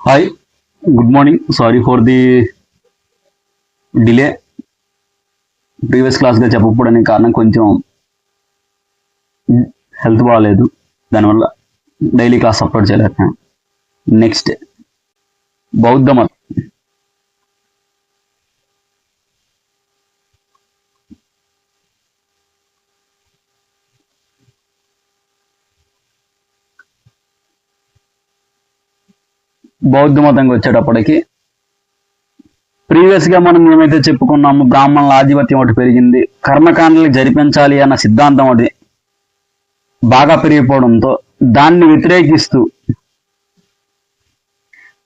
Hi, good morning. Sorry for the delay. Previous క్లాస్గా చెప్పకపోవడానికి కారణం కొంచెం హెల్త్ బాగాలేదు. దానివల్ల డైలీ క్లాస్ అప్లోడ్ చేయలేకపోయాను. నెక్స్ట్ బౌద్ధ మతం. బౌద్ధ మతంకి వచ్చేటప్పటికి ప్రీవియస్గా మనం ఏమైతే చెప్పుకున్నామో బ్రాహ్మణుల ఆధిపత్యం ఒకటి పెరిగింది, కర్మకాండలు జరిపించాలి అన్న సిద్ధాంతం ఒకటి బాగా పెరిగిపోవడంతో దాన్ని వ్యతిరేకిస్తూ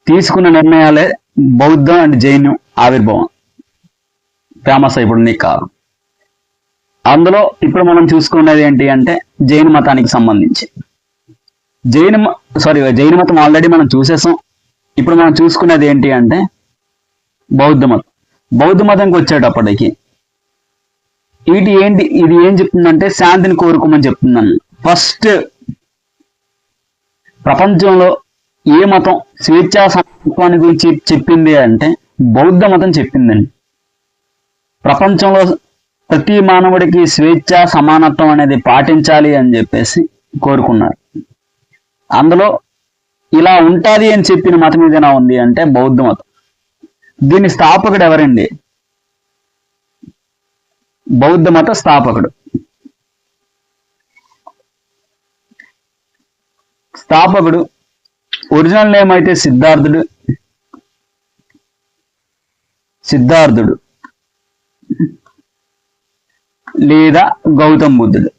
తీసుకున్న నిర్ణయాలే బౌద్ధం అండ్ జైనం ఆవిర్భావం ఫేమస్ అయిపోయింది కాలం. అందులో ఇప్పుడు మనం చూసుకునేది ఏంటి అంటే జైన మతానికి సంబంధించి జైన మతం ఆల్రెడీ మనం చూసేసాం. ఇప్పుడు మనం చూసుకునేది ఏంటి అంటే బౌద్ధ మతం. బౌద్ధ మతంకి వచ్చేటప్పటికి ఇది ఏం చెప్తుందంటే శాంతిని కోరుకోమని చెప్తుందని. ఫస్ట్ ప్రపంచంలో ఏ మతం స్వేచ్ఛా సమానత్వాన్ని గురించి చెప్పింది అంటే బౌద్ధ మతం చెప్పిందండి. ప్రపంచంలో ప్రతి మానవుడికి స్వేచ్ఛ సమానత్వం అనేది పాటించాలి అని చెప్పేసి కోరుకున్నారు. అందులో ఇలా ఉంటుంది అని చెప్పిన మతం ఏదైనా ఉంది అంటే బౌద్ధ మతం. దీని స్థాపకుడు ఎవరండి? బౌద్ధ మత స్థాపకుడు ఒరిజినల్ నేమ్ అయితే సిద్ధార్థుడు లేదా గౌతమ్ బుద్ధుడు.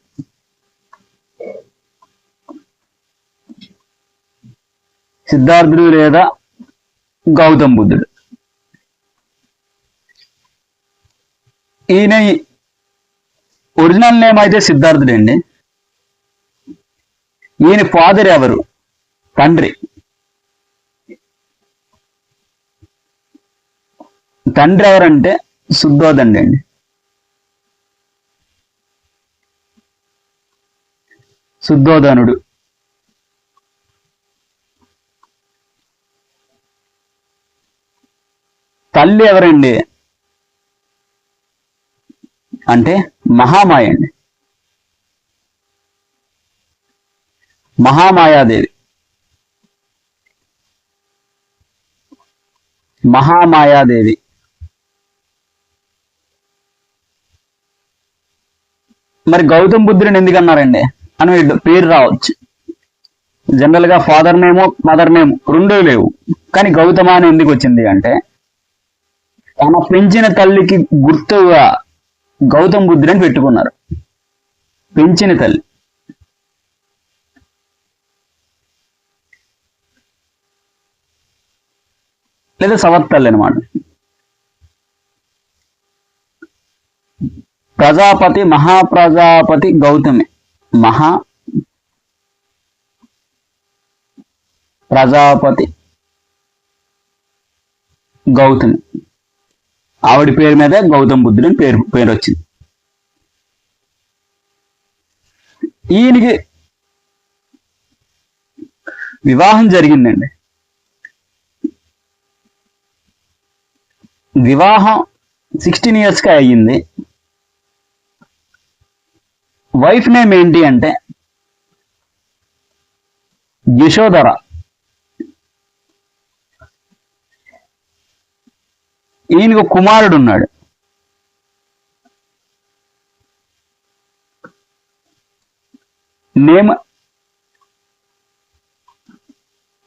సిద్ధార్థుడు లేదా గౌతమ్ బుద్ధుడు. ఈయన ఒరిజినల్ నేమ్ అయితే సిద్ధార్థుడు అండి. ఈయన ఫాదర్ ఎవరు? తండ్రి ఎవరంటే శుద్ధోదనుడు అండి. శుద్ధోదనుడు. తల్లి ఎవరండి అంటే మహామాయ అండి. మహామాయాదేవి. మరి గౌతమ్ బుద్ధుడిని ఎందుకన్నారండి అని పేరు రావచ్చు. జనరల్ గా ఫాదర్ నేమో మదర్ నేమ్ రెండూ లేవు, కానీ గౌతమ అని ఎందుకు వచ్చింది అంటే తన పెంచిన తల్లికి గుర్తుగా గౌతమ్ బుద్ధుడని పెట్టుకున్నారు. పెంచిన తల్లి. లేదా సవత్తల్లి అనమాట. ప్రజాపతి మహాప్రజాపతి గౌతమి. ప్రజాపతి గౌతమి. ఆవిడ పేరు మీద గౌతమ్ బుద్ధుడు అని పేరు వచ్చింది. ఈయనకి వివాహం జరిగిందండి. వివాహం 16 yearsకి అయ్యింది. వైఫ్ నేమ్ ఏంటి అంటే యశోధర. ఈయనకు కుమారుడు ఉన్నాడు. నేమ్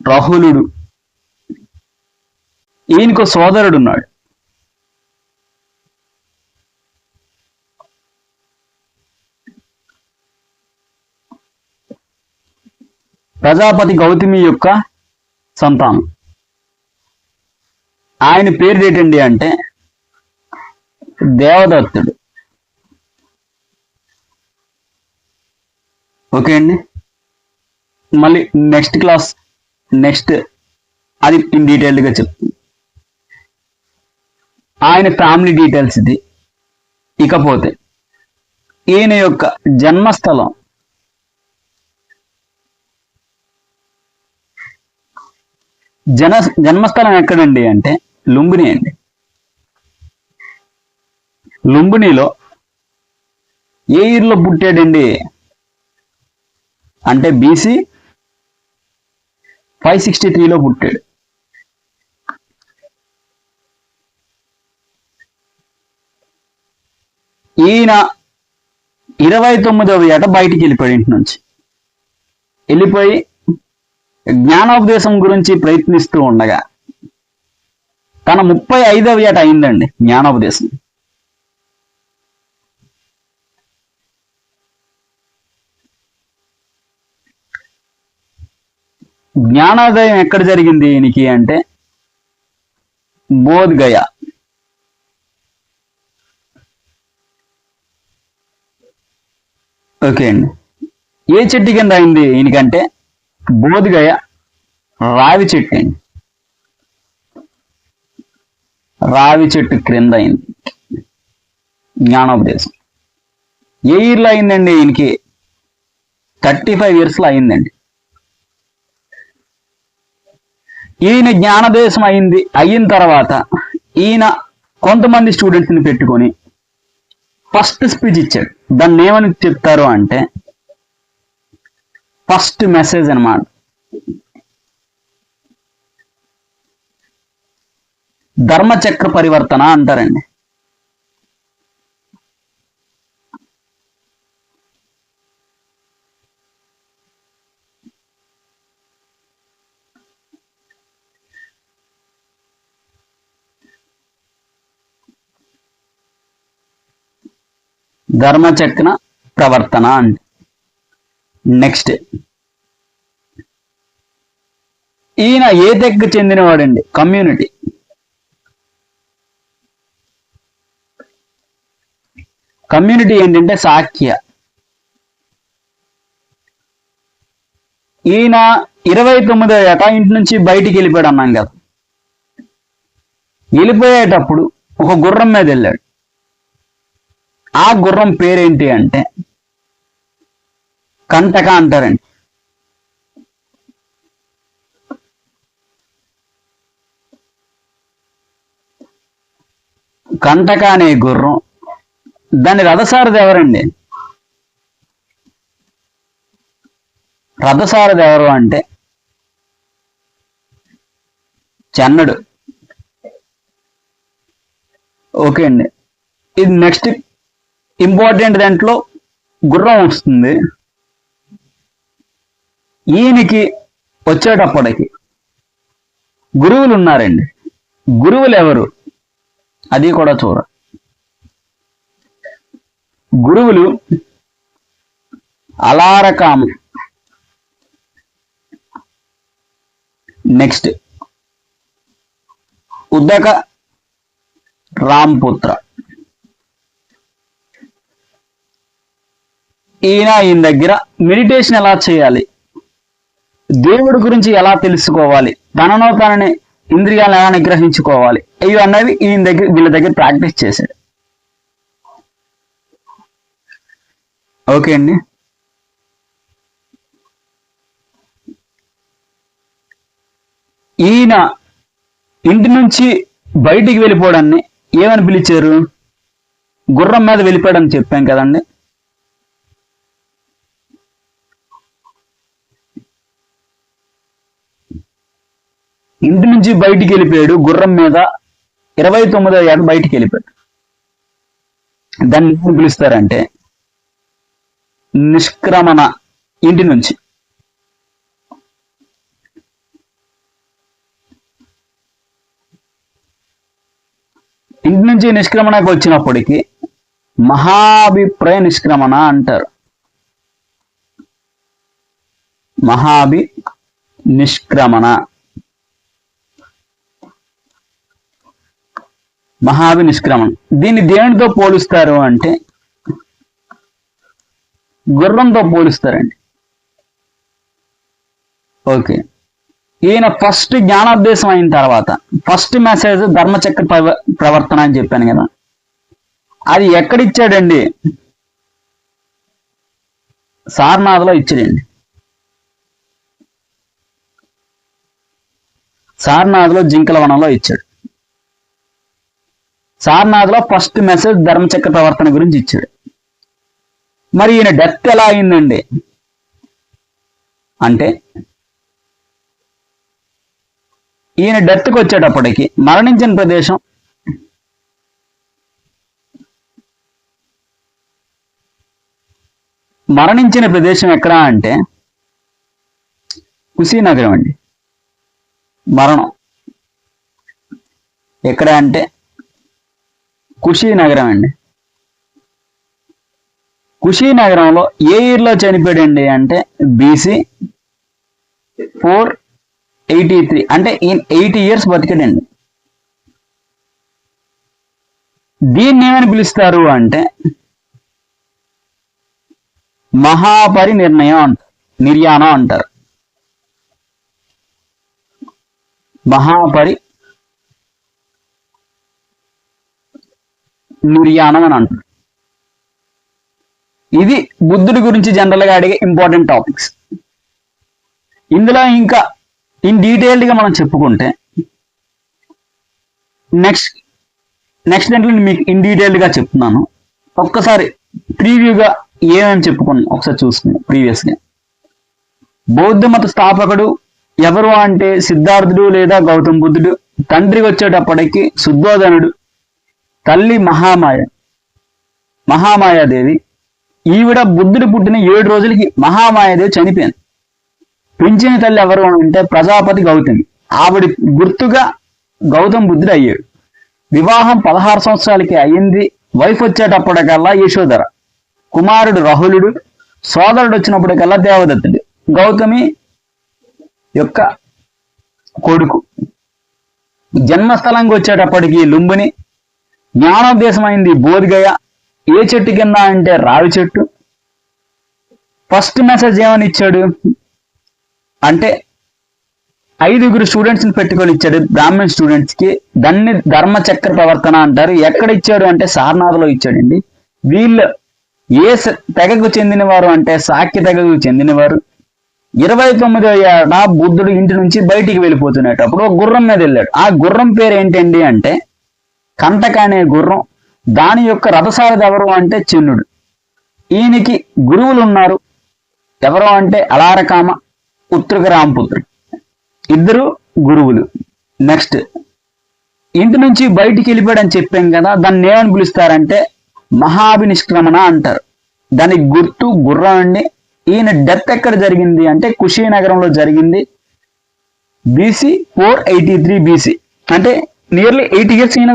రాహులుడు. ఈయనకు సోదరుడు ఉన్నాడు. ప్రజాపతి గౌతమి యొక్క సంతానం. ఆయన పేరు ఏంటండి అంటే దేవదత్తుడు. ఓకే అండి. మళ్ళీ నెక్స్ట్ అది ఇన్ డీటెయిల్డ్గా చెప్తుంది. ఆయన ఫ్యామిలీ డీటెయిల్స్ ఇది. ఇకపోతే ఈయన యొక్క జన్మస్థలం జన జన్మస్థలం ఎక్కడండి అంటే లుంబిని అండి. లుంబినిలో ఏ ఇయర్లో పుట్టాడండి అంటే బీసీ 563లో పుట్టాడు. ఈయన 29వ ఏట బయటికి వెళ్ళిపోయాడు, ఇంటి నుంచి వెళ్ళిపోయి జ్ఞానోపదేశం గురించి ప్రయత్నిస్తూ ఉండగా తన 35వ ఏట అయిందండి జ్ఞానోపదేశం. జ్ఞానోదయం ఎక్కడ జరిగింది ఈయనకి అంటే బోధ్గయ. ఓకే అండి. ఏ చెట్టు కింద అయింది ఈయనకంటే బోధ్గయ రావి చెట్టు అండి. రావి చెట్టు క్రింద అయింది జ్ఞానోపదేశం. ఏ ఇయర్లో అయిందండి ఈయనకి 35 ఇయర్స్లో అయిందండి. ఈయన జ్ఞానోపదేశం అయిన తర్వాత ఈయన కొంతమంది స్టూడెంట్స్ని పెట్టుకొని ఫస్ట్ స్పీచ్ ఇచ్చాడు. దాన్ని ఏమని చెప్తారు అంటే ఫస్ట్ మెసేజ్ అన్నమాట. ధర్మచక్ర పరివర్తన అంటారండి. ధర్మచక్ర ప్రవర్తన అంటే నెక్స్ట్ ఈయన ఏ తెగకు చెందినవాడండి కమ్యూనిటీ. కమ్యూనిటీ ఏంటంటే సాఖ్య. ఈయన 29వ ఏట ఇంటి నుంచి బయటికి వెళ్ళిపోయాడు అన్నాం కదా. వెళ్ళిపోయేటప్పుడు ఒక గుర్రం మీద వెళ్ళాడు. ఆ గుర్రం పేరేంటి అంటే కంటక అంటారండి. కంటక అనే గుర్రం. దాని రథసారథి ఎవరండి? రథసారథి ఎవరు అంటే చెన్నడు. ఓకే అండి. ఇది నెక్స్ట్ ఇంపార్టెంట్. దాంట్లో గుర్రం వస్తుంది. ఈయనకి వచ్చేటప్పటికి గురువులు ఉన్నారండి. గురువులు ఎవరు అది కూడా చూడ. గురువులు అలారకాము, నెక్స్ట్ ఉద్దక రాంపుత్ర. ఈయన దగ్గర మెడిటేషన్ ఎలా చేయాలి, దేవుడి గురించి ఎలా తెలుసుకోవాలి, తనలో తనని ఇంద్రియాలను ఎలా నిగ్రహించుకోవాలి, ఇవి అన్నవి వీళ్ళ దగ్గర ప్రాక్టీస్ చేశాడు. ఓకే అండి. ఈయన ఇంటి నుంచి బయటికి వెళ్ళిపోవడాన్ని ఏమని పిలిచారు? గుర్రం మీద వెళ్ళిపోయాడని చెప్పాం కదండి. ఇంటి నుంచి బయటికి వెళ్ళిపోయాడు గుర్రం మీద. 29వ ఏట బయటికి వెళ్ళిపోయాడు. దాన్ని ఏమని పిలుస్తారంటే నిష్క్రమణ. ఇంటి నుంచి నిష్క్రమణకు వచ్చినప్పటికీ మహాభిప్రాయ నిష్క్రమణ అంటారు. నిష్క్రమణ. నిష్క్రమణ. దీన్ని దేనితో పోలుస్తారు అంటే గుర్రంతో పోలుస్తారండి. ఓకే. ఈయన ఫస్ట్ జ్ఞానోపదేశం అయిన తర్వాత ఫస్ట్ మెసేజ్ ధర్మచక్ర ప్రవర్తన అని చెప్పాను కదా. అది ఎక్కడిచ్చాడండి? సారనాథ్లో ఇచ్చాడండి. సారనాథ్లో జింకల వనంలో ఇచ్చాడు. సారనాథ్లో ఫస్ట్ మెసేజ్ ధర్మచక్ర ప్రవర్తన గురించి ఇచ్చాడు. మరి ఈయన డెత్ ఎలా అయిందండి అంటే, ఈయన డెత్కి వచ్చేటప్పటికి మరణించిన ప్రదేశం ఎక్కడ అంటే కుశీనగరం అండి. మరణం ఎక్కడ అంటే కుశీనగరం అండి. కుశీనగరంలో ఏ ఇయర్లో చనిపోయాడండి అంటే BC 483, అంటే ఈయన 80 years బతికాడండి. దీన్ని ఏమని పిలుస్తారు అంటే మహాపరినిర్ణయం నిర్యాణం అంటారు. నిర్యాణం అని అంటారు. ఇది బుద్ధుడి గురించి జనరల్గా అడిగే ఇంపార్టెంట్ టాపిక్స్. ఇందులో ఇంకా ఇన్ డీటెయిల్డ్గా మనం చెప్పుకుంటే నెక్స్ట్ దాంట్లో మీకు ఇన్ డీటెయిల్డ్గా చెప్తున్నాను. ఒక్కసారి ప్రీవ్యూగా ఏమేమి చెప్పుకున్నాం ఒకసారి చూసుకున్నాం. ప్రీవియస్గా బౌద్ధ మత స్థాపకుడు ఎవరు అంటే సిద్ధార్థుడు లేదా గౌతమ బుద్ధుడు. తండ్రికి వచ్చేటప్పటికి శుద్ధోధనుడు, తల్లి మహామాయాదేవి. ఈవిడ బుద్ధుడు పుట్టిన 7 రోజులకి మహామాయాదేవి చనిపోయింది. పెంచిన తల్లి ఎవరు అంటే ప్రజాపతి గౌతమి. ఆవిడ గుర్తుగా గౌతమ బుద్ధుడు అయ్యాడు. వివాహం 16 సంవత్సరాలకి అయ్యింది. వైఫ్ వచ్చేటప్పటికల్లా యశోధర, కుమారుడు రాహులుడు, సోదరుడు వచ్చినప్పటికల్లా దేవదత్తుడు, గౌతమి యొక్క కొడుకు. జన్మస్థలంకి వచ్చేటప్పటికి లుంబిని. జ్ఞానోద్దేశం అయింది బోధిగయ. ఏ చెట్టు కింద అంటే రావి చెట్టు. ఫస్ట్ మెసేజ్ ఏమని ఇచ్చాడు అంటే 5 స్టూడెంట్స్ని పెట్టుకొని ఇచ్చాడు, బ్రాహ్మణ్ స్టూడెంట్స్కి. దాన్ని ధర్మచక్ర ప్రవర్తన అంటారు. ఎక్కడ ఇచ్చాడు అంటే సారనాథ్లో ఇచ్చాడండి. వీళ్ళు ఏ తెగకు చెందినవారు అంటే సాక్య తెగకు చెందినవారు. 29వ ఏట బుద్ధుడు ఇంటి నుంచి బయటికి వెళ్ళిపోతున్నప్పుడు ఒక గుర్రం మీద వెళ్ళాడు. ఆ గుర్రం పేరు ఏంటండి అంటే కంటక అనే గుర్రం. దాని యొక్క రథసారథి ఎవరు అంటే చిన్నుడు. ఈయనకి గురువులు ఉన్నారు. ఎవరు అంటే అలారకామ, ఉత్రుక రాంపుత్రుడు, 2 గురువులు. నెక్స్ట్ ఇంటి నుంచి బయటికి వెళ్ళిపోయాడని చెప్పాం కదా, దాన్ని ఏమని పిలుస్తారంటే మహాభినిష్క్రమణ అంటారు. దానికి గుర్తు గుర్రం అండి. ఈయన డెత్ ఎక్కడ జరిగింది అంటే కుశీనగరంలో జరిగింది. BC 483 BC, అంటే నియర్లీ 80 years ఈయన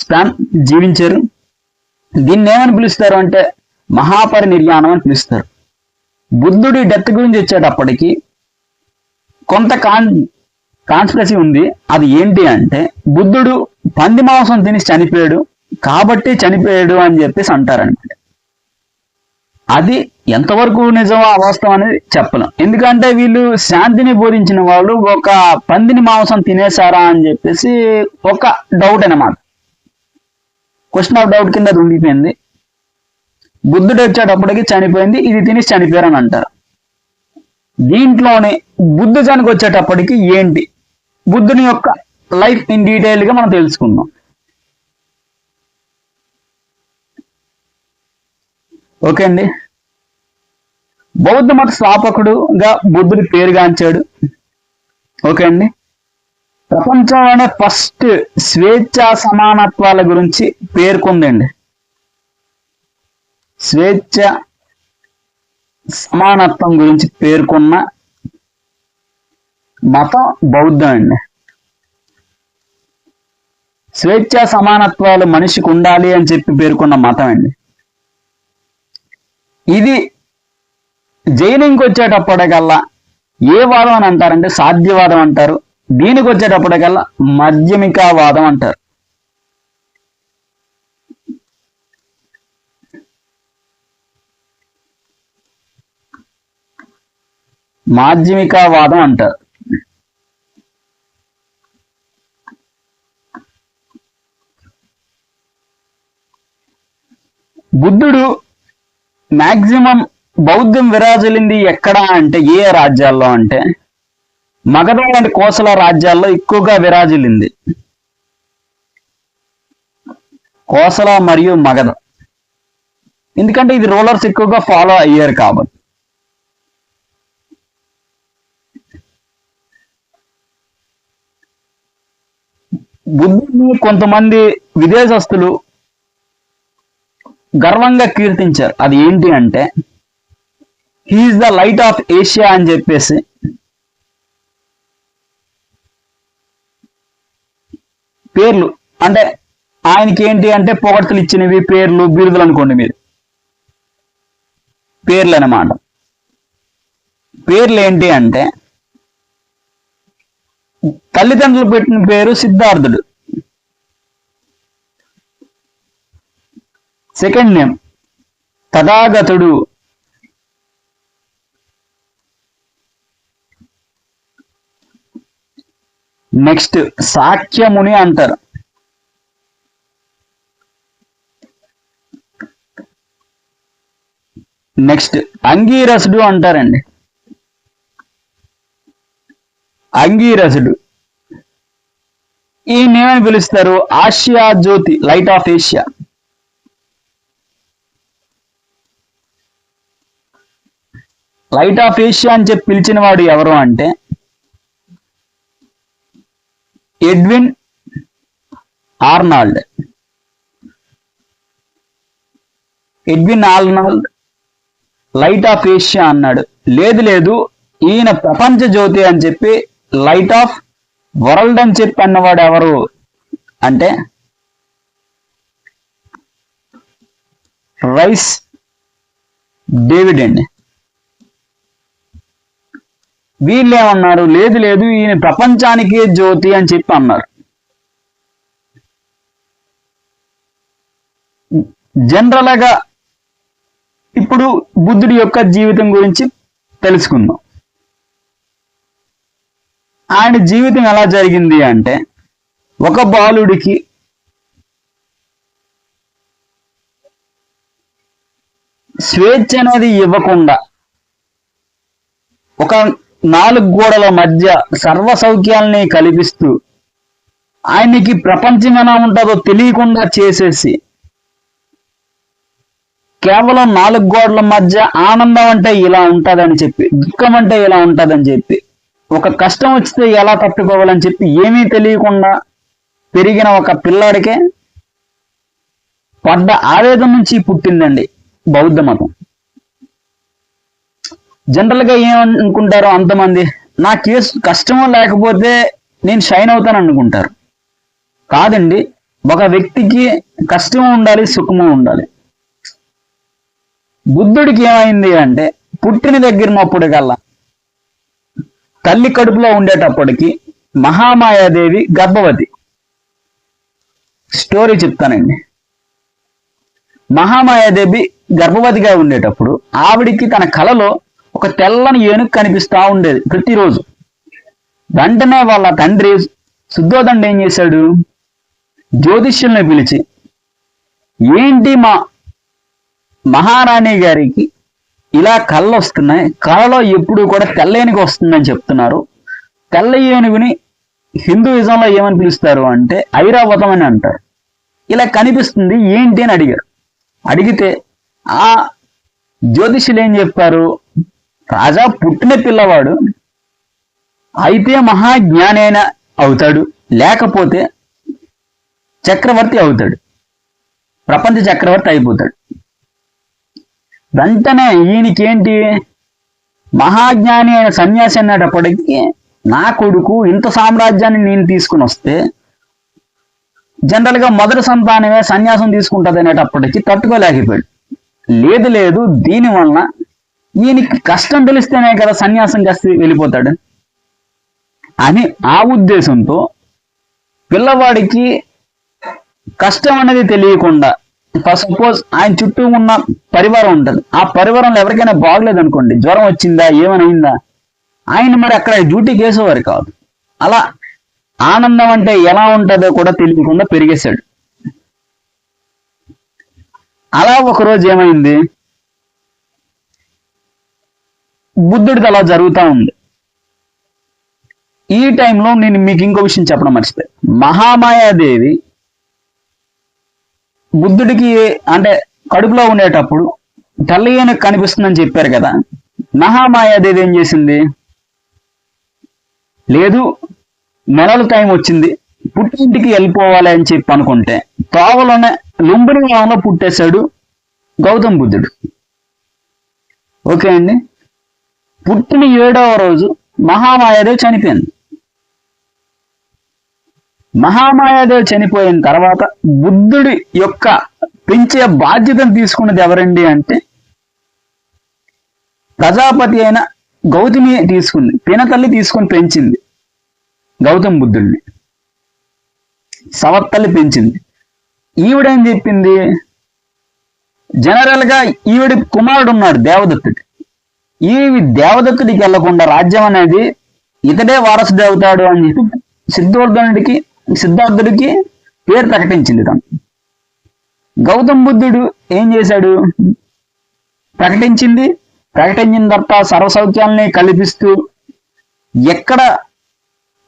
స్పాన్ జీవించారు. దీన్ని ఏమని పిలుస్తారు అంటే మహాపరినిర్యాణం అని పిలుస్తారు. బుద్ధుడి డెత్ గురించి వచ్చేటప్పటికి కొంత కాన్స్పిరసీ ఉంది. అది ఏంటి అంటే బుద్ధుడు పంది మాంసం తిని చనిపోయాడు కాబట్టి చనిపోయాడు అని చెప్పేసి అంటారనమాట. అది ఎంతవరకు నిజమో అవాస్తవం అనేది చెప్పలేం. ఎందుకంటే వీళ్ళు శాంతిని బోధించిన వాళ్ళు ఒక పందిని మాంసం తినేశారా అని చెప్పేసి ఒక డౌట్ అన్నమాట. క్వశ్చన్ ఆఫ్ డౌట్ కింద అది ఉండిపోయింది. బుద్ధుడు వచ్చేటప్పటికి చనిపోయింది, ఇది తినేసి చనిపోయారని అంటారు. దీంట్లోనే బుద్ధిజానికి వచ్చేటప్పటికి ఏంటి, బుద్ధుని యొక్క లైఫ్ ఇన్ డీటెయిల్ గా మనం తెలుసుకుందాం. ఓకే అండి. బౌద్ధ మత స్థాపకుడుగా బుద్ధుడి పేరుగాంచాడు. ఓకే అండి. ప్రపంచంలోనే ఫస్ట్ స్వేచ్ఛా సమానత్వాల గురించి పేర్కొందండి. స్వేచ్ఛ సమానత్వం గురించి పేర్కొన్న మతం బౌద్ధం అండి. స్వేచ్ఛా సమానత్వాలు మనిషికి ఉండాలి అని చెప్పి పేర్కొన్న మతం అండి. ఇది జైనంకి వచ్చేటప్పటికల్లా ఏ వాదం అని అంటారంటే సాధ్యవాదం అంటారు. దీనికి వచ్చేటప్పటికల్లా మధ్యమికావాదం అంటారు. మాధ్యమికావాదం అంటారు. బుద్ధుడు మాక్సిమం బౌద్ధం విరాజిల్లింది ఎక్కడ అంటే ఏ రాజ్యాల్లో అంటే మగధ లాంటి కోసల రాజ్యాల్లో ఎక్కువగా విరాజిల్లింది. కోసల మరియు మగధ, ఎందుకంటే ఇది రూలర్స్ ఎక్కువగా ఫాలో అయ్యారు కాబట్టి. బుద్ధుడిని కొంతమంది విదేశస్తులు గర్వంగా కీర్తించారు. అది ఏంటి అంటే he is the light of Asia అని చెప్పేసి. పేర్లు అంటే ఆయనకి ఏంటి అంటే పొగడ్తలు ఇచ్చినవి, పేర్లు బిరుదులు అనుకోండి మీరు, పేర్లు అన్నమాట. పేర్లు ఏంటి అంటే తల్లిదండ్రులు పెట్టిన పేరు సిద్ధార్థుడు, సెకండ్ నేమ్ తథాగతుడు, నెక్స్ట్ సాఖ్యముని అంటారు, నెక్స్ట్ అంగీరసుడు అంటారండి, అంగీరసుడు. ఈ నేమని పిలుస్తారు ఆసియా జ్యోతి, light of Asia. Light of Asia అని చెప్పి పిలిచిన వాడు ఎవరు అంటే Edwin Arnold. Edwin Arnold light of Asia అన్నాడు. లేదు లేదు, ఈయన ప్రపంచ జ్యోతి అని చెప్పి లైట్ ఆఫ్ వరల్డ్ అని చెప్పి అన్నవాడు ఎవరు అంటే రైస్ డేవిడ్ అండి. వీళ్ళు ఏమన్నారు, లేదు లేదు ఈయన ప్రపంచానికి జ్యోతి అని చెప్పి అన్నారు. జనరల్గా ఇప్పుడు బుద్ధుడి యొక్క జీవితం గురించి తెలుసుకుందాం. ఆయన జీవితం ఎలా జరిగింది అంటే ఒక బాలుడికి స్వేచ్ఛ అనేది ఇవ్వకుండా ఒక 4 గోడల మధ్య సర్వ సౌఖ్యాలని కల్పిస్తూ ఆయనకి ప్రపంచం ఎలా ఉంటుందో తెలియకుండా చేసేసి కేవలం 4 గోడల మధ్య ఆనందం అంటే ఇలా ఉంటుందని చెప్పి, దుఃఖం అంటే ఇలా ఉంటుందని చెప్పి, ఒక కష్టం వచ్చితే ఎలా తట్టుకోవాలని చెప్పి ఏమీ తెలియకుండా పెరిగిన ఒక పిల్లాడికే పడ్డ ఆవేదన నుంచి పుట్టిందండి బౌద్ధ మతం. జనరల్గా ఏమనుకుంటారో అంతమంది, నా కేసు కష్టమో లేకపోతే నేను షైన్ అవుతాను అనుకుంటారు. కాదండి, ఒక వ్యక్తికి కష్టము ఉండాలి, సుఖము ఉండాలి. బుద్ధుడికి ఏమైంది అంటే పుట్టిన దగ్గరనప్పుడు కల్లా తల్లి కడుపులో ఉండేటప్పటికి మహామాయాదేవి గర్భవతి. స్టోరీ చెప్తానండి. మహామాయాదేవి గర్భవతిగా ఉండేటప్పుడు ఆవిడికి తన కలలో ఒక తెల్లని ఏనుగు కనిపిస్తా ఉండేది ప్రతిరోజు. వెంటనే వాళ్ళ తండ్రి శుద్ధోదండ ఏం చేశాడు, జ్యోతిష్యుల్ని పిలిచి, ఏంటి మా మహారాణి గారికి ఇలా కళ్ళు వస్తున్నాయి, కళలో ఎప్పుడు కూడా తెల్ల ఏనుగు వస్తుందని చెప్తున్నారు. తెల్ల ఏనుగుని హిందూయిజంలో ఏమని పిలుస్తారు అంటే ఐరావతం అని అంటారు. ఇలా కనిపిస్తుంది ఏంటి అని అడిగారు. అడిగితే ఆ జ్యోతిష్యులు ఏం చెప్పారు, రాజా పుట్టిన పిల్లవాడు అయితే మహాజ్ఞానైన అవుతాడు, లేకపోతే చక్రవర్తి అవుతాడు, ప్రపంచ చక్రవర్తి అయిపోతాడు. వెంటనే ఈయనకేంటి, మహాజ్ఞాని అయిన సన్యాసి అన్నటప్పటికీ నా కొడుకు ఇంత సామ్రాజ్యాన్ని నేను తీసుకుని వస్తే జనరల్గా మొదటి సంతానమే సన్యాసం తీసుకుంటుంది అనేటప్పటికీ తట్టుకోలేకపోయాడు. లేదు లేదు, దీనివలన ఈయనకి కష్టం తెలిస్తేనే కదా సన్యాసం చేస్తే వెళ్ళిపోతాడు అని ఆ ఉద్దేశంతో పిల్లవాడికి కష్టం అనేది తెలియకుండా, సపోజ్ ఆయన చుట్టూ ఉన్న పరివారం ఉంటుంది, ఆ పరివారంలో ఎవరికైనా బాగలేదు అనుకోండి, జ్వరం వచ్చిందా ఏమైనా ఆయన మరి అక్కడ డ్యూటీకి వేసేవారు కాదు. అలా ఆనందం అంటే ఎలా ఉంటుందో కూడా తెలియకుండా పెరిగేశాడు. అలా ఒకరోజు ఏమైంది, బుద్ధుడికి అలా జరుగుతూ ఉంది. ఈ టైంలో నేను మీకు ఇంకో విషయం చెప్పడం మర్చిపోయి, మహామాయాదేవి బుద్ధుడికి అంటే కడుపులో ఉండేటప్పుడు తల్లి ఏనుగు కనిపిస్తుందని చెప్పారు కదా. మహామాయాదేవి ఏం చేసింది, లేదు నెలల టైం వచ్చింది, పుట్టింటికి వెళ్ళిపోవాలి అని చెప్పి అనుకుంటే తోవలోనే లుంబిని గ్రామంలో పుట్టేశాడు గౌతమ బుద్ధుడు. ఓకే అండి. పుట్టిన 7వ రోజు మహామాయాదేవి చనిపోయింది. మహామాయాదేవి చనిపోయిన తర్వాత బుద్ధుడి యొక్క పెంచే బాధ్యతను తీసుకున్నది ఎవరండి అంటే ప్రజాపతి అయిన గౌతమి తీసుకుంది. పినతల్లి తీసుకొని పెంచింది గౌతమ బుద్ధుడిని. సవత్తల్లి పెంచింది. ఈవిడేం చెప్పింది, జనరల్ గా ఈవిడి కుమారుడు ఉన్నాడు దేవదత్తుడు. ఈ దేవదత్తుడికి వెళ్లకుండా రాజ్యం అనేది ఇతడే వారసుడు అవుతాడు అని చెప్పి సిద్ధార్థుడికి పేరు ప్రకటించింది తను. గౌతమ బుద్ధుడు ఏం చేశాడు, ప్రకటించిన తర్వాత సర్వ సౌఖ్యాలని కల్పిస్తూ ఎక్కడ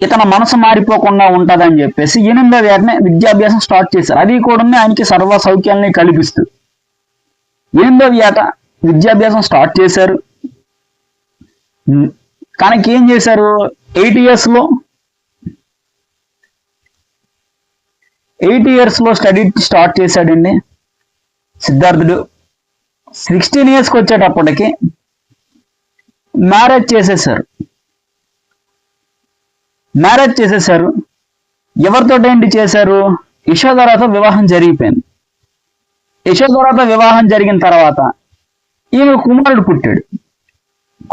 ఇతని మనసు మారిపోకుండా ఉంటుందని చెప్పేసి 8వ ఏటనే విద్యాభ్యాసం స్టార్ట్ చేశారు. అది కూడా ఆయనకి సర్వ సౌఖ్యాలని కల్పిస్తూ 8వ ఏట విద్యాభ్యాసం స్టార్ట్ చేశారు. కానీ ఏం చేశారు, 8 years లో స్టడీ స్టార్ట్ చేశాడండి సిద్ధార్థుడు. 16 yearsకి వచ్చేటప్పటికి మ్యారేజ్ చేసేసారు. ఎవరితో ఏంటి చేశారు, యశోధరతో వివాహం జరిగిపోయింది. యశోధరతో వివాహం జరిగిన తర్వాత ఈమె కుమారుడు పుట్టాడు.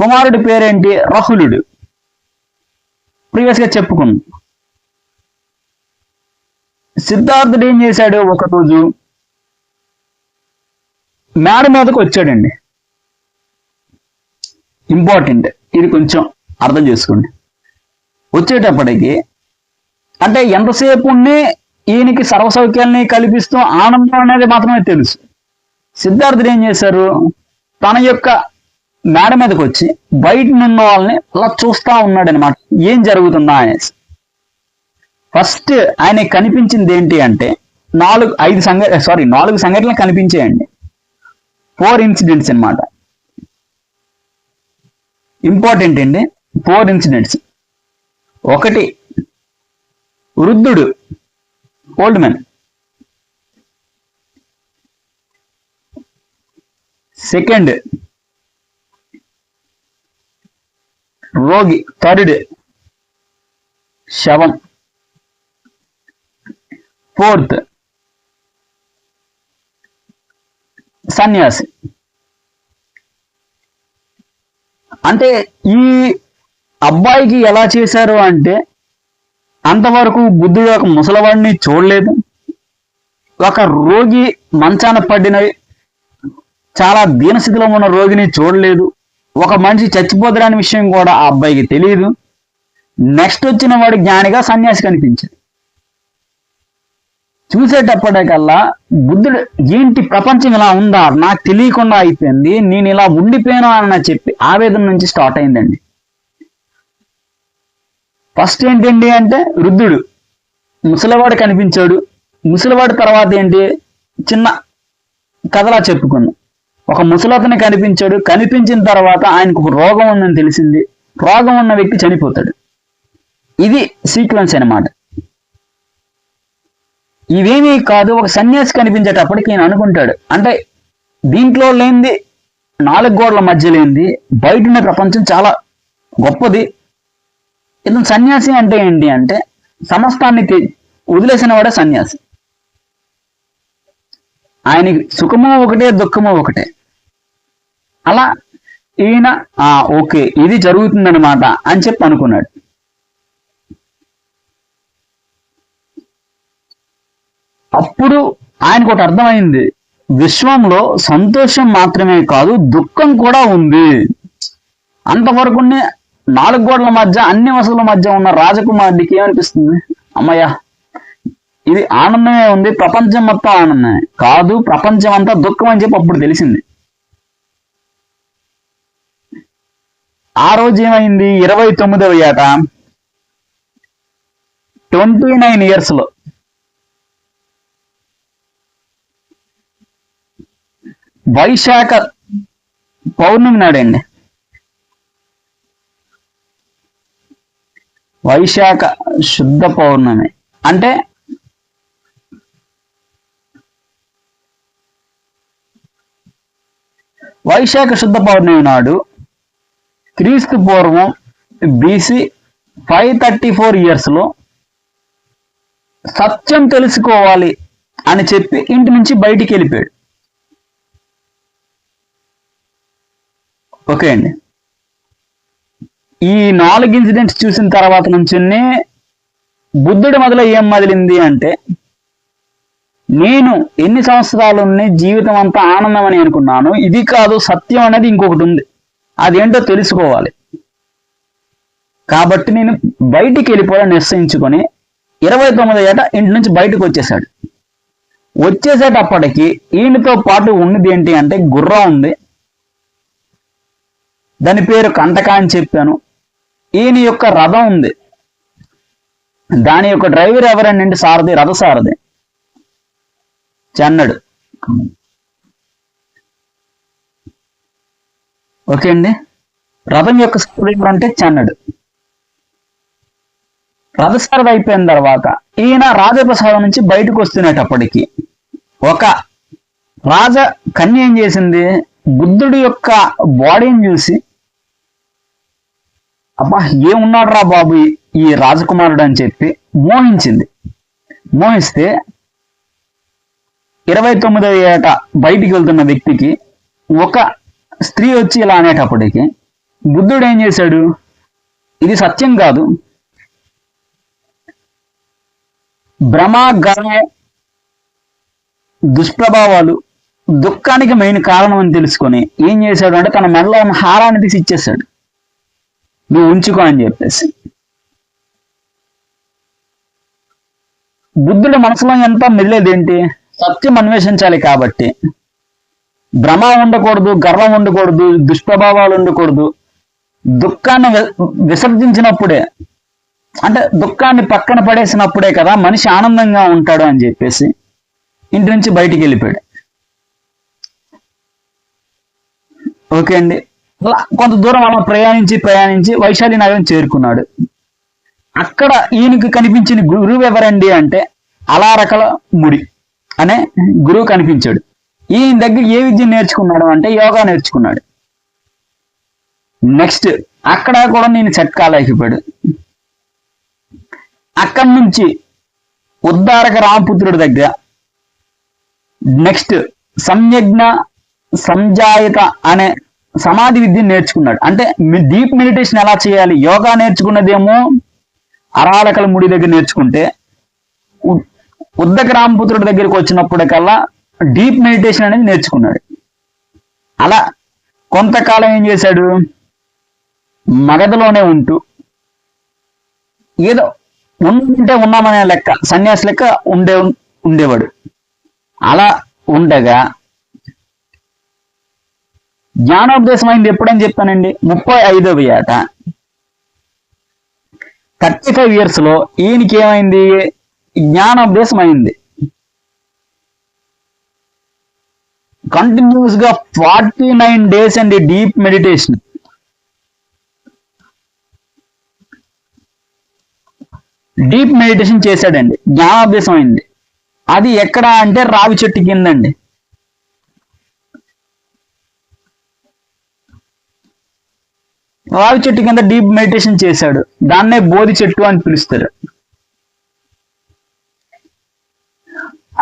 కుమారుడి పేరేంటి, రాహులుడు. ప్రీవియస్ గా చెప్పుకున్నాం. సిద్ధార్థుడు ఏం చేశాడు, ఒక రోజు మేడ మీదకు వచ్చాడండి. ఇంపార్టెంట్, ఇది కొంచెం అర్థం చేసుకోండి. వచ్చేటప్పటికి అంటే ఎంతసేపు ఈయనకి సర్వసౌఖ్యాలని కల్పిస్తూ ఆనందం అనేది మాత్రమే తెలుసు. సిద్ధార్థుడు ఏం చేశారు, తన యొక్క మేడ మీదకి వచ్చి బయట ఉన్న వాళ్ళని అలా చూస్తా ఉన్నాడు అనమాట, ఏం జరుగుతుందా అనేసి. ఫస్ట్ ఆయన కనిపించింది ఏంటి అంటే 4 సంఘటనలు కనిపించాయండి. 4 ఇన్సిడెంట్స్ అనమాట. ఇంపార్టెంట్ అండి, 4 ఇన్సిడెంట్స్. 1 వృద్ధుడు, ఓల్డ్ మ్యాన్. 2 రోగి, 3 శవం, 4 సన్యాసి. అంటే ఈ అబ్బాయికి ఎలా చేశారు అంటే అంతవరకు బుద్ధుడు ఒక ముసలవాడిని చూడలేదు, ఒక రోగి మంచాన పడిన చాలా దీనస్థితిలో ఉన్న రోగిని చూడలేదు, ఒక మనిషి చచ్చిపోతాడనే విషయం కూడా ఆ అబ్బాయికి తెలియదు. నెక్స్ట్ వచ్చిన వాడు జ్ఞానిగా సన్యాసి కనిపించాడు. చూసేటప్పటికల్లా బుద్ధుడు ఏంటి ప్రపంచం ఇలా ఉందా, నాకు తెలియకుండా అయిపోయింది, నేను ఇలా ఉండిపోయాను అన్న చెప్పి ఆవేదన నుంచి స్టార్ట్ అయిందండి. ఫస్ట్ ఏంటండి అంటే వృద్ధుడు, ముసలివాడు కనిపించాడు. ముసలివాడి తర్వాత ఏంటి, చిన్న కథలా చెప్పుకున్నాం. ఒక ముసలతని కనిపించాడు. కనిపించిన తర్వాత ఆయనకు ఒక రోగం ఉందని తెలిసింది. రోగం ఉన్న వ్యక్తి చనిపోతాడు. ఇది సీక్వెన్స్ అన్నమాట. ఇవేమీ కాదు, ఒక సన్యాసి కనిపించేటప్పటికి ఈయన అనుకుంటాడు, అంటే దీంట్లో లేనిది 4 గోడల మధ్య లేనిది బయట ఉన్న ప్రపంచం చాలా గొప్పది. ఇతను సన్యాసి అంటే ఏంటి అంటే సమస్తాన్ని వదిలేసిన వాడే సన్యాసి. ఆయనకి సుఖము ఒకటే, దుఃఖము ఒకటే. అలా ఈయన ఓకే ఇది జరుగుతుందనమాట అని చెప్పి అనుకున్నాడు. అప్పుడు ఆయనకు ఒకటి అర్థమైంది, విశ్వంలో సంతోషం మాత్రమే కాదు దుఃఖం కూడా ఉంది. అంతవరకు 4 గోడల మధ్య అన్ని వసతుల మధ్య ఉన్న రాజకుమారుడికి ఏమనిపిస్తుంది, అమ్మయ్య ఇది ఆనందమే ఉంది, ప్రపంచం మొత్తం ఆనందమే కాదు, ప్రపంచం అంతా దుఃఖం అని చెప్పి అప్పుడు తెలిసింది. ఆ రోజు ఏమైంది, 29వ ఏట 29 ఇయర్స్లో వైశాఖ పౌర్ణమి నాడండి, వైశాఖ శుద్ధ పౌర్ణమి అంటే వైశాఖ శుద్ధ పౌర్ణమి నాడు క్రీస్తు పూర్వం బీసీ 534 ఇయర్స్లో సత్యం తెలుసుకోవాలి అని చెప్పి ఇంటి నుంచి బయటికి వెళ్ళిపోయాడు. ఓకే అండి, ఈ 4 ఇన్సిడెంట్స్ చూసిన తర్వాత నుంచి బుద్ధుడి మొదలు ఏం మొదలింది అంటే, నేను ఎన్ని సంవత్సరాలు ఉన్నాయి జీవితం అంతా ఆనందం అని అనుకున్నాను, ఇది కాదు సత్యం అనేది ఇంకొకటి ఉంది, అదేంటో తెలుసుకోవాలి. కాబట్టి నేను బయటికి వెళ్ళిపోవాలని నిశ్చయించుకొని 29 ఏట ఇంటి నుంచి బయటకు వచ్చేసాడు. వచ్చేసేటప్పటికి ఈయనతో పాటు ఉన్నది ఏంటి అంటే గుర్రం ఉంది, దాని పేరు కంటక అని చెప్పాను. ఈయన యొక్క రథం ఉంది, దాని యొక్క డ్రైవర్ ఎవరండి? సారథి, రథసారథి చెన్నడు. ఓకే అండి, రథం యొక్క సారథి ఎవరంటే చెన్నడు. రథసారథి అయిపోయిన తర్వాత ఈయన రాజప్రసాదం నుంచి బయటకు వస్తున్నప్పటికీ ఒక రాజ కన్య ఏం చేసింది, బుద్ధుడి యొక్క బాడీని చూసి, అబ్బా ఏమున్నాడు రా బాబు ఈ రాజకుమారుడు అని చెప్పి మోహించింది. మోహిస్తే 29వ ఏట బయటికి వెళ్తున్న వ్యక్తికి ఒక స్త్రీ వచ్చి ఇలా అనేటప్పటికి బుద్ధుడు ఏం చేశాడు, ఇది సత్యం కాదు, భ్రమ గర్వం దుష్ప్రభావాలు దుఃఖానికి మెయిన్ కారణం అని తెలుసుకొని ఏం చేశాడు అంటే తన మెడలో ఉన్న హారాన్ని తీసి ఇచ్చేసాడు, నువ్వు ఉంచుకో అని చెప్పేసి. బుద్ధుడి మనసులో ఎంత మెదిలేదేంటి, సత్యం అన్వేషించాలి కాబట్టి. భ్రమ ఉండకూడదు, గర్వం ఉండకూడదు, దుష్ప్రభావాలు ఉండకూడదు. దుఃఖాన్ని విసర్జించినప్పుడే, అంటే దుఃఖాన్ని పక్కన పడేసినప్పుడే కదా మనిషి ఆనందంగా ఉంటాడు అని చెప్పేసి ఇంటి నుంచి బయటికి వెళ్ళిపోయాడు. ఓకే అండి, కొంత దూరం అలా ప్రయాణించి వైశాలి నగరం చేరుకున్నాడు. అక్కడ ఈయనకి కనిపించిన గురువు ఎవరండి అంటే అలారకల ముడి అనే గురువు కనిపించాడు. ఈయన దగ్గర ఏ విద్య నేర్చుకున్నాడు అంటే యోగా నేర్చుకున్నాడు. నెక్స్ట్ అక్కడ కూడా నేను సెట్ కాలేకపోయాడు. అక్కడి నుంచి ఉద్దారక రామపుత్రుడి దగ్గర నెక్స్ట్ సంయజ్ఞ సంజాయత అనే సమాధి విద్యను నేర్చుకున్నాడు. అంటే డీప్ మెడిటేషన్ ఎలా చేయాలి, యోగా నేర్చుకున్నదేమో అరాలకల ముడి దగ్గర నేర్చుకుంటే, ఉద్దక రామపుత్రుడి దగ్గరికి వచ్చినప్పటికల్లా డీప్ మెడిటేషన్ అనేది నేర్చుకున్నాడు. అలా కొంతకాలం ఏం చేశాడు, మగధలోనే ఉంటూ ఏదో ఉంటే ఉన్నామనే లెక్క, సన్యాసి లెక్క ఉండేవాడు. అలా ఉండగా జ్ఞానోపదేశం అయింది ఎప్పుడని చెప్పానండి, 35వ ఏట 35 ఇయర్స్ లో ఈయనకి ఏమైంది, జ్ఞానోపదేశం అయింది. కంటిన్యూస్ గా 49 డేస్ అండి డీప్ మెడిటేషన్. డీప్ మెడిటేషన్ చేశాడండి, జ్ఞానోపదేశం అయింది. అది ఎక్కడ అంటే రావి చెట్టు కిందండి. రావి చెట్టు కింద డీప్ మెడిటేషన్ చేశాడు. దాన్నే బోధి చెట్టు అని పిలుస్తారు.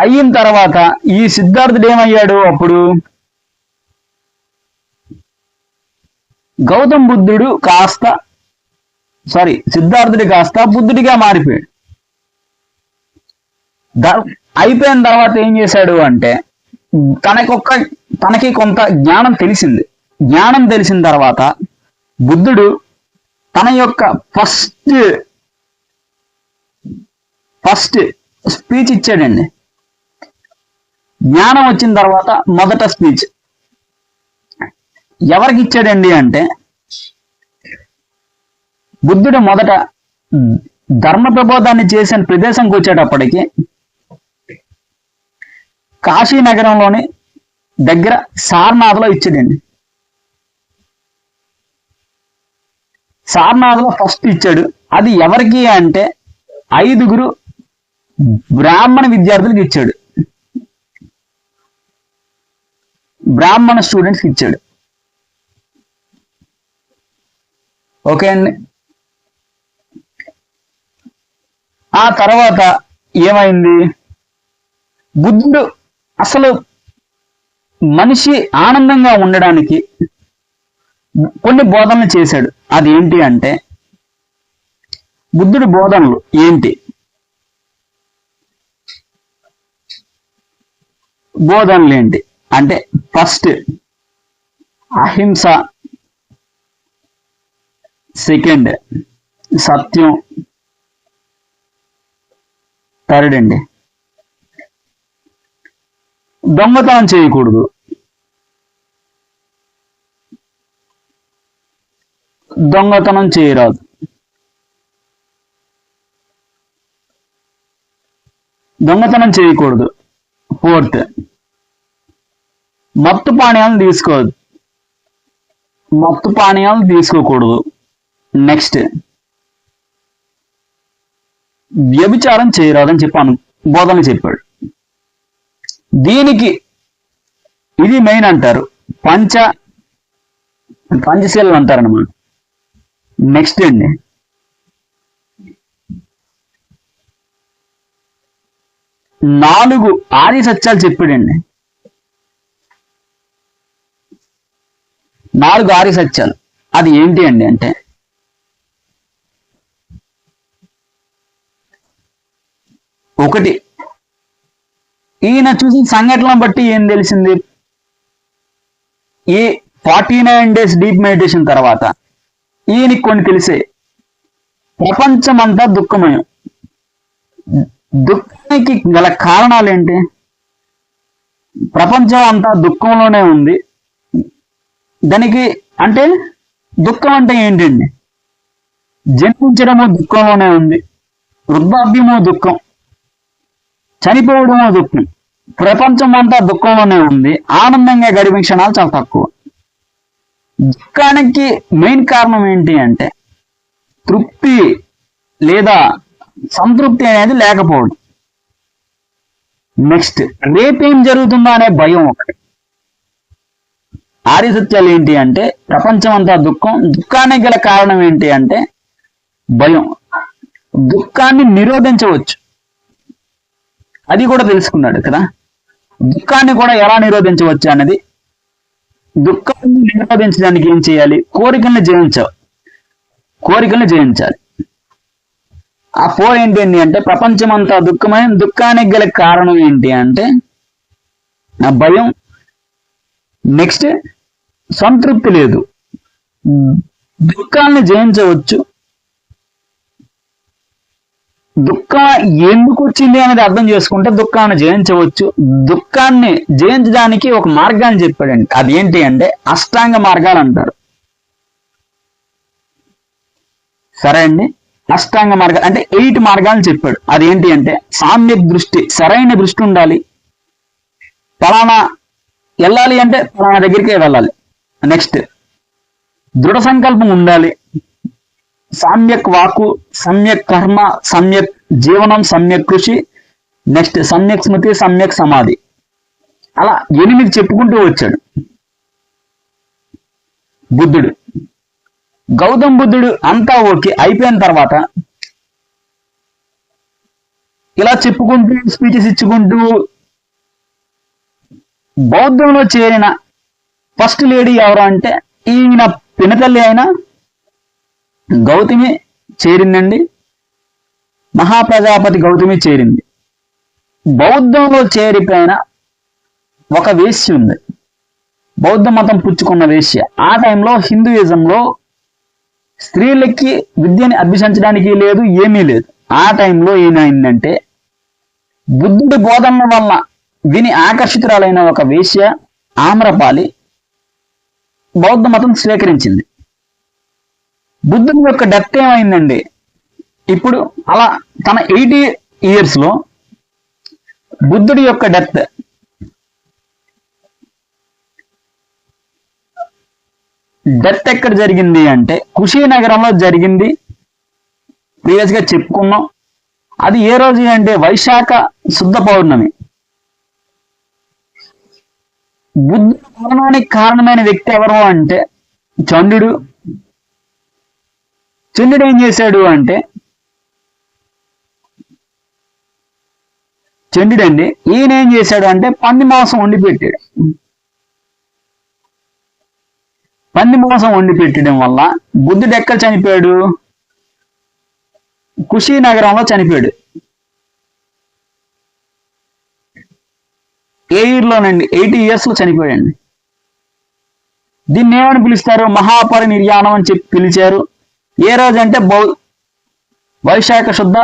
అయిన తర్వాత ఈ సిద్ధార్థుడు ఏమయ్యాడు, అప్పుడు గౌతమ్ బుద్ధుడు సిద్ధార్థుడి కాస్త బుద్ధుడిగా మారిపోయాడు. అయిపోయిన తర్వాత ఏం చేశాడు అంటే తనకి కొంత జ్ఞానం తెలిసింది. జ్ఞానం తెలిసిన తర్వాత బుద్ధుడు తన యొక్క ఫస్ట్ స్పీచ్ ఇచ్చాడండి. జ్ఞానం వచ్చిన తర్వాత మొదట స్పీచ్ ఎవరికి ఇచ్చాడండి అంటే, బుద్ధుడు మొదట ధర్మ ప్రబోధాన్ని చేసిన ప్రదేశంకి వచ్చేటప్పటికి కాశీ నగరంలోని దగ్గర సారనాథ్లో ఇచ్చాడండి. సారనాథ్లో ఫస్ట్ ఇచ్చాడు. అది ఎవరికి అంటే 5 బ్రాహ్మణ విద్యార్థులకు ఇచ్చాడు, బ్రాహ్మణ స్టూడెంట్స్కి ఇచ్చాడు. ఓకే అండి. ఆ తర్వాత ఏమైంది, బుద్ధుడు అసలు మనిషి ఆనందంగా ఉండడానికి కొన్ని బోధనలు చేశాడు. అది ఏంటి అంటే, బుద్ధుడి బోధనలు ఏంటి? బోధనలు ఏంటి అంటే, ఫస్ట్ అహింస, సెకండ్ సత్యం, థర్డ్ అండి దొంగతనం చేయకూడదు, దొంగతనం చేయరాదు, దొంగతనం చేయకూడదు, ఫోర్త్ మత్తు పానీయాలను తీసుకోవద్దు, మత్తు పానీయాలు తీసుకోకూడదు, నెక్స్ట్ వ్యభిచారం చేయరాదని చెప్పాను, బోధనలు చెప్పాడు. దీనికి ఇది మెయిన్ అంటారు, పంచశీలలు అంటారన్నమాట. నెక్స్ట్ అండి నాలుగు ఆర్య సత్యాలు చెప్పాడండి. 4 ఆర్య సత్యాలు. అది ఏంటి అండి అంటే, ఒకటి, ఈయన చూసిన సంఘటనలను బట్టి ఏం తెలిసింది, ఈ 49 days డీప్ మెడిటేషన్ తర్వాత ఈయనకి కొన్ని తెలిసే, ప్రపంచమంతా దుఃఖమయం. దుఃఖానికి గల కారణాలు ఏంటి? ప్రపంచం అంతా దుఃఖంలోనే ఉంది. దానికి అంటే దుఃఖం అంటే ఏంటండి? జన్మించడము దుఃఖంలోనే ఉంది, వృద్ధాప్యము దుఃఖం, చనిపోవడము దుఃఖం. ప్రపంచం అంతా దుఃఖంలోనే ఉంది. ఆనందంగా గడిపే క్షణాలు చాలా తక్కువ. దుఃఖానికి మెయిన్ కారణం ఏంటి అంటే తృప్తి లేదా సంతృప్తి అనేది లేకపోవడం. నెక్స్ట్ రేపేం జరుగుతుందో అనే భయం ఒకటి. ఆర్య సత్యాలు ఏంటి అంటే ప్రపంచం అంతా దుఃఖం, దుఃఖానికి గల కారణం ఏంటి అంటే భయం. దుఃఖాన్ని నిరోధించవచ్చు, అది కూడా తెలుసుకున్నాడు కదా. దుఃఖాన్ని కూడా ఎలా నిరోధించవచ్చు అన్నది, దుఃఖాన్ని నిరోధించడానికి ఏం చేయాలి? కోరికల్ని జయించాలి. ఆ 4 ఏంటి అంటే ప్రపంచం అంతా దుఃఖమై, దుఃఖానికి గల కారణం ఏంటి అంటే నా భయం. నెక్స్ట్ సంతృప్తి లేదు, దుఃఖాన్ని జయించవచ్చు. దుఃఖం ఎందుకు వచ్చింది అనేది అర్థం చేసుకుంటే దుఃఖాన్ని జయించవచ్చు. దుఃఖాన్ని జయించడానికి ఒక మార్గాన్ని చెప్పాడండి. అది ఏంటి అంటే అష్టాంగ మార్గాలు అంటారు. సరే అండి, అష్టాంగ మార్గాలు అంటే 8 మార్గాలను చెప్పాడు. అదేంటి అంటే సామ్యక్ దృష్టి, సరైన దృష్టి ఉండాలి. ఫలానా వెళ్ళాలి అంటే ఫలానా దగ్గరికే వెళ్ళాలి. నెక్స్ట్ దృఢ సంకల్పం ఉండాలి. సమ్యక్ వాక్కు, సమ్యక్ కర్మ, సమ్యక్ జీవనం, సమ్యక్ కృషి, నెక్స్ట్ సమ్యక్ స్మృతి, సమ్యక్ సమాధి. అలా 8 చెప్పుకుంటూ వచ్చాడు బుద్ధుడు. గౌతమ బుద్ధుడు అంతా ఓకే అయిపోయిన తర్వాత ఇలా చెప్పుకుంటూ స్పీచెస్ ఇచ్చుకుంటూ బౌద్ధంలో చేరిన ఫస్ట్ లేడీ ఎవరు అంటే ఈయన పినతల్లి అయిన గౌతమి చేరిందండి. మహాప్రజాపతి గౌతమి చేరింది. బౌద్ధంలో చేరిపోయిన ఒక వేశ్య ఉంది, బౌద్ధ మతం పుచ్చుకున్న వేశ్య. ఆ టైంలో హిందూయిజంలో స్త్రీలకి విద్యని అభ్యసించడానికి లేదు, ఏమీ లేదు. ఆ టైంలో ఏమైందంటే బుద్ధుడి బోధనల వలన విని ఆకర్షితురాలైన ఒక వేశ్య ఆమ్రపాలి బౌద్ధ మతం స్వీకరించింది. బుద్ధుడి యొక్క డెత్ ఏమైందండి, ఇప్పుడు అలా తన 80 years లో బుద్ధుడి యొక్క డెత్ ఎక్కడ జరిగింది అంటే కుషీనగరంలో జరిగింది. ప్రీవియస్ గా చెప్పుకున్నాం. అది ఏ రోజు అంటే వైశాఖ శుద్ధ పౌర్ణమి. బుద్ధుడి మరణానికి కారణమైన వ్యక్తి ఎవరు అంటే చంద్రుడు. చంద్రుడు ఏం చేశాడు అంటే చంద్రుడండి ఈయన ఏం చేశాడు అంటే పంది మాంసం వండి పెట్టాడు. పంది మాంసం వండి పెట్టడం వల్ల బుద్ధుడు ఎక్కడ చనిపోయాడు? కుషీనగరంలో చనిపోయాడు. ఏ ఇయర్లోనండి? 80 years లో చనిపోయాడండి. దీన్ని ఏమని పిలుస్తారు? మహాపరినిర్యాణం అని చెప్పి పిలిచారు. ఏ రోజు అంటే వైశాఖ శుద్ధ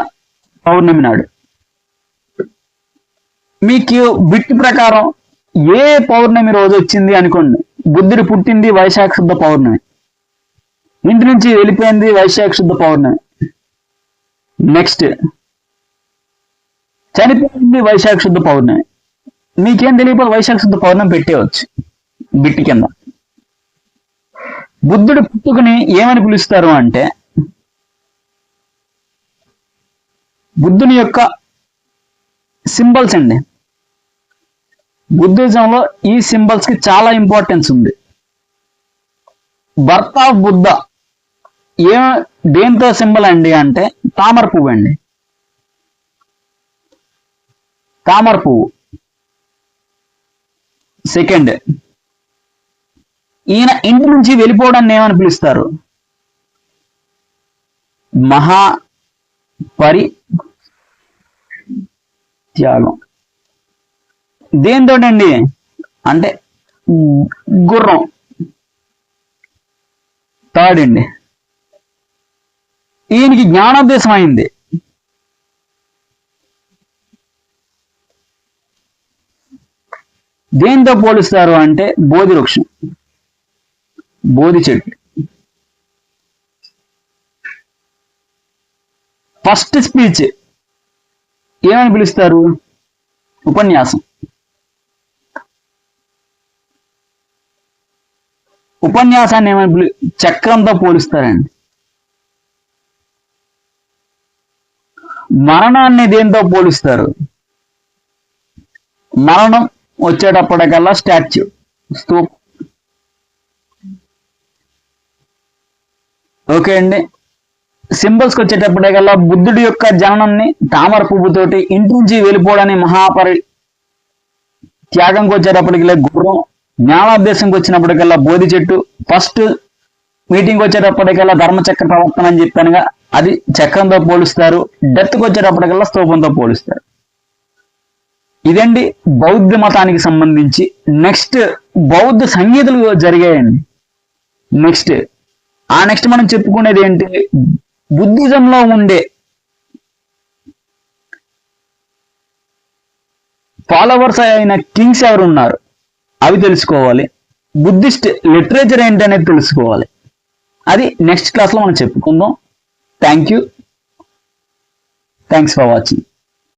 పౌర్ణమి నాడు. మీకు బిట్ ప్రకారం ఏ పౌర్ణమి రోజు వచ్చింది అనుకోండి. బుద్ధుడు పుట్టింది వైశాఖ శుద్ధ పౌర్ణమి, ఇంటి నుంచి వెళ్ళిపోయింది వైశాఖ శుద్ధ పౌర్ణమి, నెక్స్ట్ చనిపోయింది వైశాఖ శుద్ధ పౌర్ణమి. మీకేం తెలియకపోతే వైశాఖ శుద్ధ పౌర్ణమి పెట్టేవచ్చు బిట్టి కింద. బుద్ధుడు పుట్టుకుని ఏమని పిలుస్తారు అంటే బుద్ధుని యొక్క సింబల్స్ అండి. బుద్ధిజంలో ఈ సింబల్స్ కి చాలా ఇంపార్టెన్స్ ఉంది. బర్త్ ఆఫ్ బుద్ధ దేంతో సింబల్ అండి అంటే తామర పువ్వు అండి. తామర పువ్వు. సెకండ్, ఈయన ఇంటి నుంచి వెళ్ళిపోవడాన్ని ఏమని పిలుస్తారు? మహాపరిత్యాగం. దేంతోటండి అంటే గుర్రం. థర్డ్ అండి, ఈయనకి జ్ఞానోదయం అయింది. దేంతో పోలుస్తారు అంటే బోధి వృక్షం, బోధి చెట్టు. ఫస్ట్ స్పీచ్ ఏమని పిలుస్తారు? ఉపన్యాసం. ఉపన్యాసాన్ని ఏమని చక్రంతో పోలుస్తారండి. మరణాన్ని దేంతో పోలుస్తారు? మరణం వచ్చేటప్పటికల్లా స్టాచ్యూ, స్తూపం. ఓకే అండి. సింబల్స్కి వచ్చేటప్పటికల్లా బుద్ధుడి యొక్క జననాన్ని తామర పువ్వుతోటి, ఇంటి నుంచి వెళ్ళిపోవడాన్ని త్యాగంకి వచ్చేటప్పటికల్లా గుర్రం, జ్ఞానోద్దేశంకి వచ్చినప్పటికల్లా బోధి చెట్టు, ఫస్ట్ మీటింగ్ వచ్చేటప్పటికల్లా ధర్మచక్ర ప్రవర్తన అని చెప్పానుగా అది చక్రంతో పోలుస్తారు, డెత్కి వచ్చేటప్పటికల్లా స్తూపంతో పోలుస్తారు. ఇదండి బౌద్ధ మతానికి సంబంధించి. నెక్స్ట్ బౌద్ధ సంగీతాలు జరిగాయండి. నెక్స్ట్ మనం చెప్పుకునేది ఏంటి? బుద్ధిజంలో ఉండే ఫాలోవర్స్ అయిన కింగ్స్ ఎవరు ఉన్నారు అవి తెలుసుకోవాలి. బుద్ధిస్ట్ లిటరేచర్ ఏంటి అనేది తెలుసుకోవాలి. అది నెక్స్ట్ క్లాస్లో మనం చెప్పుకుందాం. Thanks for watching.